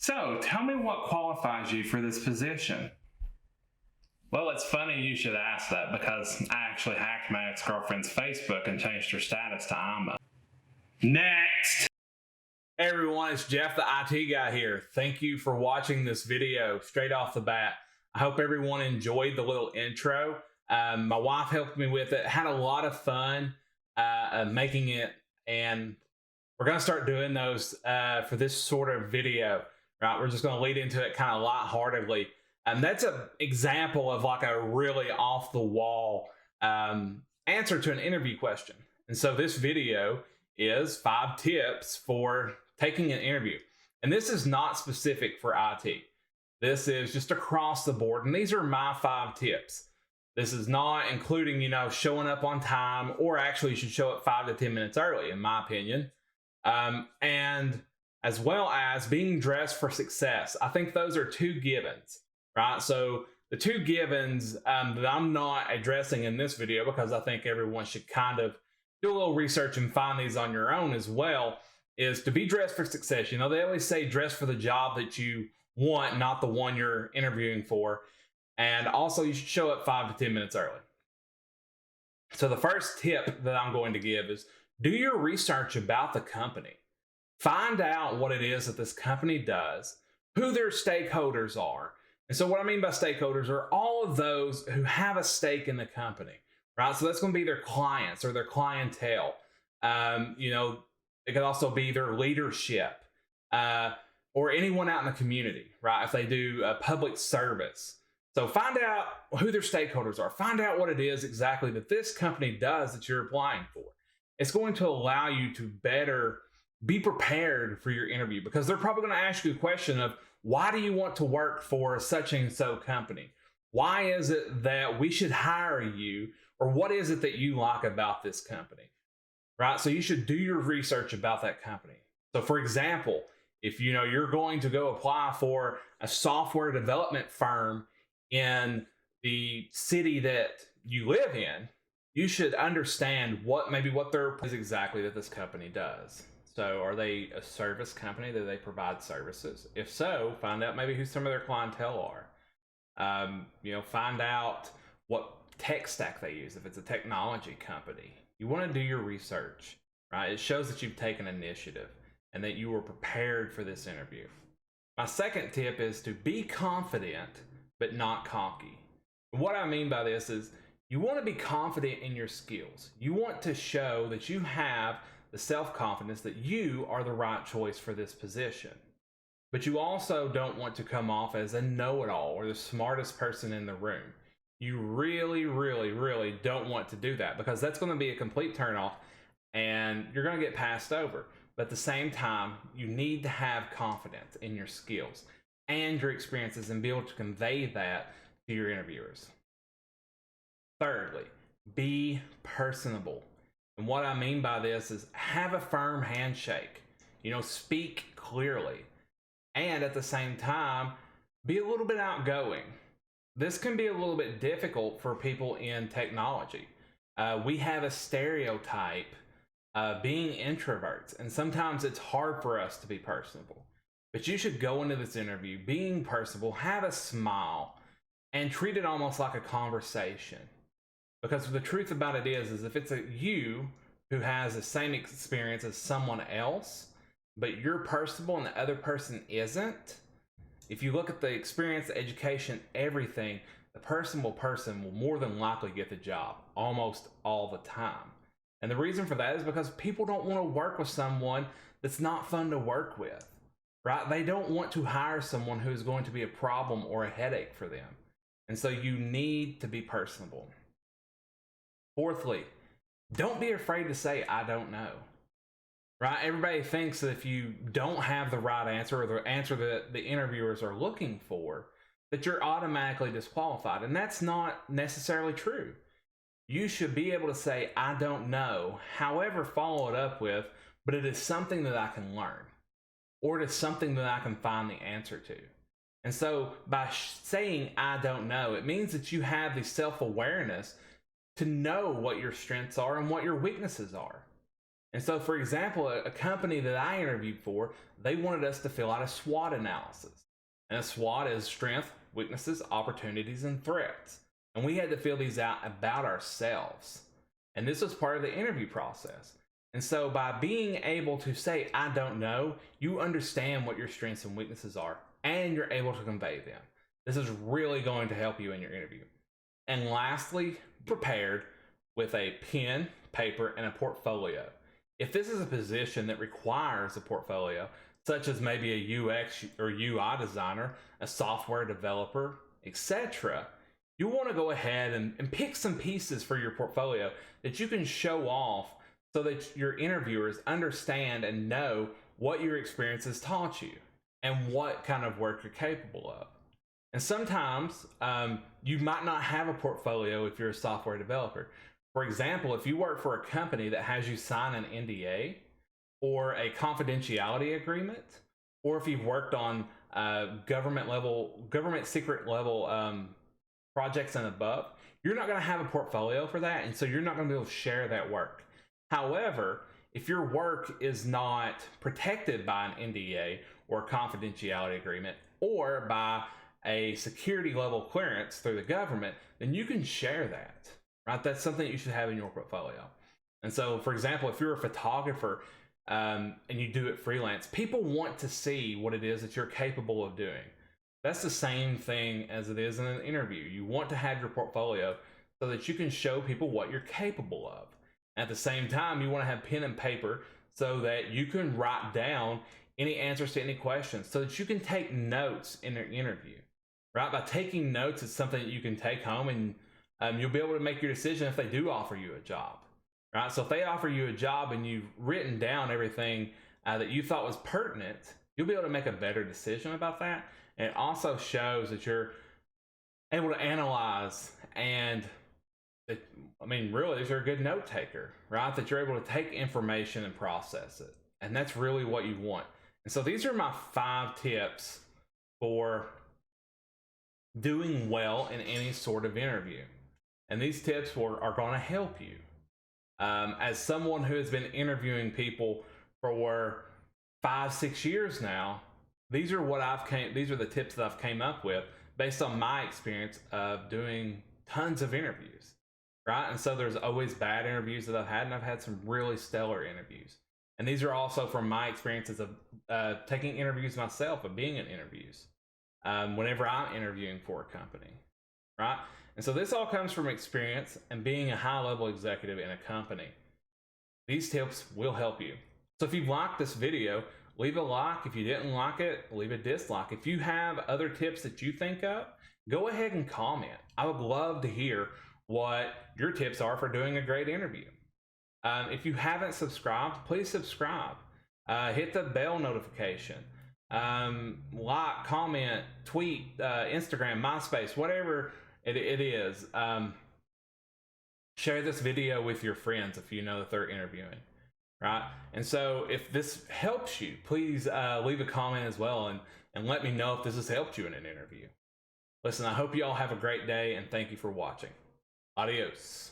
So, tell me what qualifies you for this position. Well, it's funny you should ask that because I actually hacked my ex-girlfriend's Facebook and changed her status to Amma. Next! Hey everyone, it's Jeff, the IT guy here. Thank you for watching this video straight off the bat. I hope everyone enjoyed the little intro. My wife helped me with it. Had a lot of fun making it, and we're going to start doing those for this sort of video. Right, we're just going to lead into it kind of lightheartedly. That's an example of like a really off-the-wall answer to an interview question. And so this video is 5 tips for taking an interview. And this is not specific for IT. This is just across the board. And these are my 5 tips. This is not including, showing up on time, or actually you should show up 5 to 10 minutes early, in my opinion. And as well as being dressed for success. I think those are 2 givens, right? So the 2 givens that I'm not addressing in this video, because I think everyone should kind of do a little research and find these on your own as well, is to be dressed for success. They always say dress for the job that you want, not the one you're interviewing for. And also you should show up 5 to 10 minutes early. So the first tip that I'm going to give is do your research about the company. Find out what it is that this company does, who their stakeholders are. And so what I mean by stakeholders are all of those who have a stake in the company, right? So that's going to be their clients or their clientele. It could also be their leadership or anyone out in the community, right? If they do public service. So find out who their stakeholders are. Find out what it is exactly that this company does that you're applying for. It's going to allow you to better be prepared for your interview, because they're probably going to ask you a question of, why do you want to work for such and so company? Why is it that we should hire you? Or what is it that you like about this company? Right? So you should do your research about that company. So for example, if you're going to go apply for a software development firm in the city that you live in, you should understand what is exactly that this company does. So are they a service company? Do they provide services? If so, find out maybe who some of their clientele are. Find out what tech stack they use. If it's a technology company, you want to do your research, right? It shows that you've taken initiative and that you were prepared for this interview. My second tip is to be confident, but not cocky. And what I mean by this is you want to be confident in your skills. You want to show that you have the self-confidence that you are the right choice for this position. But you also don't want to come off as a know-it-all or the smartest person in the room. You really, really, really don't want to do that, because that's going to be a complete turnoff and you're going to get passed over. But at the same time, you need to have confidence in your skills and your experiences and be able to convey that to your interviewers. Thirdly, be personable. And what I mean by this is have a firm handshake, speak clearly, and at the same time, be a little bit outgoing. This can be a little bit difficult for people in technology. We have a stereotype being introverts, and sometimes it's hard for us to be personable. But you should go into this interview being personable, have a smile, and treat it almost like a conversation. Because the truth about it is if it's you who has the same experience as someone else, but you're personable and the other person isn't, if you look at the experience, the education, everything, the personable person will more than likely get the job almost all the time. And the reason for that is because people don't want to work with someone that's not fun to work with, right? They don't want to hire someone who's going to be a problem or a headache for them. And so you need to be personable. Fourthly, don't be afraid to say, I don't know, right? Everybody thinks that if you don't have the right answer or the answer that the interviewers are looking for, that you're automatically disqualified. And that's not necessarily true. You should be able to say, I don't know, however, follow it up with, but it is something that I can learn, or it is something that I can find the answer to. And so by saying, I don't know, it means that you have the self-awareness to know what your strengths are and what your weaknesses are. And so, for example, a company that I interviewed for, they wanted us to fill out a SWOT analysis. And a SWOT is strengths, weaknesses, opportunities, and threats. And we had to fill these out about ourselves. And this was part of the interview process. And so by being able to say, I don't know, you understand what your strengths and weaknesses are, and you're able to convey them. This is really going to help you in your interview. And lastly, prepared with a pen, paper, and a portfolio. If this is a position that requires a portfolio, such as maybe a UX or UI designer, a software developer, etc., you want to go ahead and pick some pieces for your portfolio that you can show off so that your interviewers understand and know what your experience has taught you and what kind of work you're capable of. And sometimes you might not have a portfolio if you're a software developer. For example, if you work for a company that has you sign an NDA or a confidentiality agreement, or if you've worked on government secret level projects and above, you're not going to have a portfolio for that, and so you're not going to be able to share that work. However, if your work is not protected by an NDA or a confidentiality agreement or by a security level clearance through the government, then you can share that, right? That's something that you should have in your portfolio. And so, for example, if you're a photographer and you do it freelance, people want to see what it is that you're capable of doing. That's the same thing as it is in an interview. You want to have your portfolio so that you can show people what you're capable of. At the same time, you want to have pen and paper so that you can write down any answers to any questions so that you can take notes in an interview, right? By taking notes, it's something that you can take home, and you'll be able to make your decision if they do offer you a job, right? So if they offer you a job and you've written down everything that you thought was pertinent, you'll be able to make a better decision about that. And it also shows that you're able to analyze and really, that you're a good note taker, right? That you're able to take information and process it. And that's really what you want. And so these are my 5 tips for doing well in any sort of interview. And these tips are going to help you. As someone who has been interviewing people for 5-6 years now, these are the tips that I've came up with based on my experience of doing tons of interviews, right? And so there's always bad interviews that I've had, and I've had some really stellar interviews. And these are also from my experiences of taking interviews myself, of being in interviews whenever I'm interviewing for a company, right? And so this all comes from experience and being a high-level executive in a company. These tips will help you. So if you've liked this video, leave a like. If you didn't like it, leave a dislike. If you have other tips that you think of, go ahead and comment. I would love to hear what your tips are for doing a great interview. If you haven't subscribed, please subscribe. Hit the bell notification. Like, comment, tweet, Instagram, MySpace, whatever it is. Share this video with your friends if you know that they're interviewing, right? And so if this helps you, please leave a comment as well and let me know if this has helped you in an interview. Listen, I hope you all have a great day, and thank you for watching. Adios.